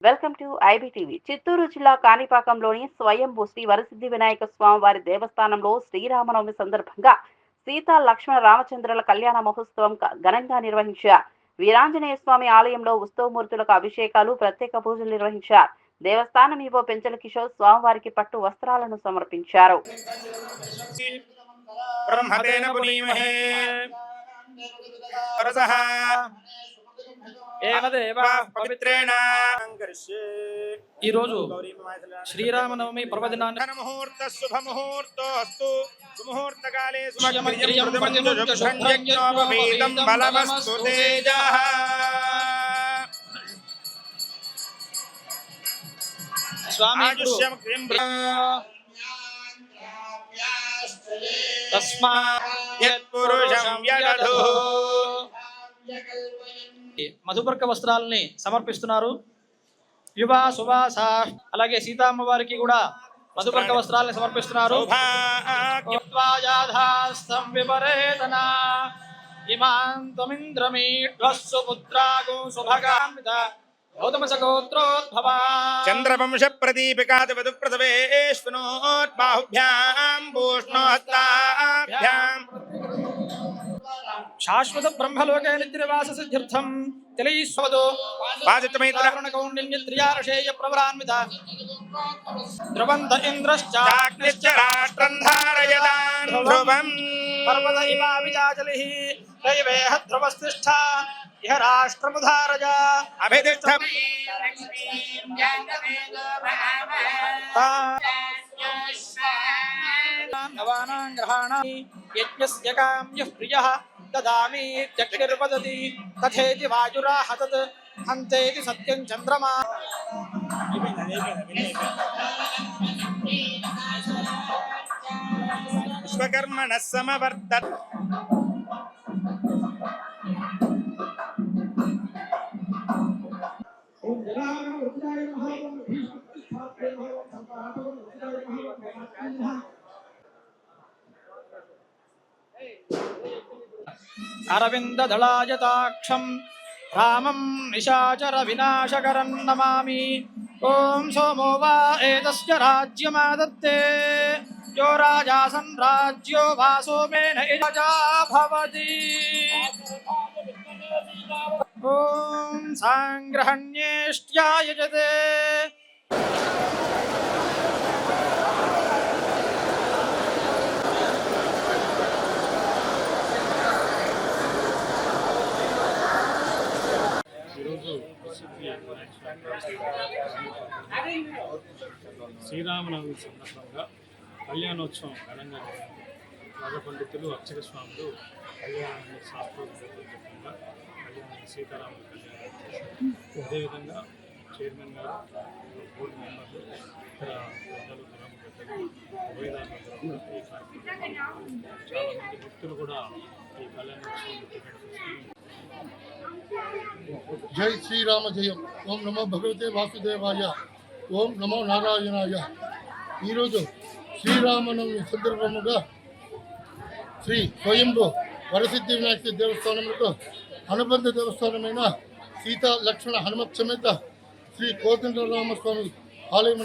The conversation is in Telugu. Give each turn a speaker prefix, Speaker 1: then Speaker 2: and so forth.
Speaker 1: Welcome to IBTV. చిత్తూరు జిల్లా కాణిపాకంలోని స్వయంభూ శ్రీ వరసిద్ధి వినాయక స్వామివారి దేవస్థానంలో శ్రీరామనవమి సందర్భంగా సీతా లక్ష్మణ రామచంద్రుల కళ్యాణ మహోత్సవం ఘనంగా నిర్వహించారు. వీరాంజనేయ స్వామి ఆలయంలో ఉత్సవమూర్తులకు అభిషేకాలు, ప్రత్యేక పూజలు నిర్వహించారు. దేవస్థానం ఈవో పెంచల కిషోర్ స్వామివారికి పట్టు వస్త్రాలను సమర్పించారు.
Speaker 2: ఈ రోజు శ్రీరామనవమి పర్వదినాన్ని స్వామి మధుపర్క వస్త్రాలని సమర్పిస్తున్నారు. యువ సువాస అలాగే సీతమ్మ వారికి కూడా మధుపర్క వస్త్రాలని సమర్పిస్తున్నారు.
Speaker 3: చంద్రవంశ ప్రదీపికాది వధుప్రదవేష్ణోద్బాహుభ్యాం భూష్ణోహస్తాభ్యాం
Speaker 2: శాశ్వత బ్రహ్మలోకే నిద్రవాస సిద్ధ్యర్థం తెలియస్వదో వాజితమైత్రకౌండిన్యత్రియారషేయ ప్రవరాన్విత ధ్రువంత ఇంద్రశ్చాగ్నిశ్చ రాష్ట్రం ధారయదాన్ ధ్రువం పర్వత ఇవావిచాచలిః దైవేహ ధ్రువస్తిష్ఠా ఇహ రాష్ట్రముధారయ అభిదిష్ఠ నవానాం గ్రహాణాని యజ్ఞస్య కామ్యః ప్రియః దదామి చక్షుర్వదతి తథేతి వాయురాహ తత్ హంతేతి సత్యం చంద్రమా.
Speaker 3: విశ్వకర్మణః సమవర్తత్
Speaker 2: అరవిందదళాయతాక్షం రామం నిశాచర వినాశకరం నమామి. ఓం సోమో వా ఏతస్య రాజ్యమాదత్తే యో రాజాసన్ రాజ్యో వా సోమేన రాజా భవతి. ఓం సాంగ్రహణ్యేష్ట్యాయజతే
Speaker 4: శ్రీరామనవమి సందర్భంగా కళ్యాణోత్సవం ఘనంగా జరిగింది. రాజ పండితులు అర్చక స్వాములు కళ్యాణాన్ని శాస్త్రోక్తంగా కళ్యాణాన్ని సీతారాముల కళ్యాణం చేశారు. అదేవిధంగా చైర్మన్ గారు, బోర్డు మెంబర్లు, ఇతర పెద్దలు, గ్రామ పెద్దలు, ఉభయదారులందరూ ఈ కార్యక్రమం చాలామంది భక్తులు కూడా ఈ కళ్యాణోత్సవం టికెట్ తీసుకుని
Speaker 5: జై శ్రీరామ జయం. ఓం నమో భగవతే వాసుదేవాయ. ఓం నమో నారాయణాయ. ఈరోజు శ్రీరామనవమి సందర్భముగా శ్రీ స్వయంభూ వరసిద్ధి వినాయక దేవస్థానములకు అనుబంధ దేవస్థానమైన సీతా లక్ష్మణ హనుమత్ సమేత శ్రీ కోదండరామస్వామి ఆలయం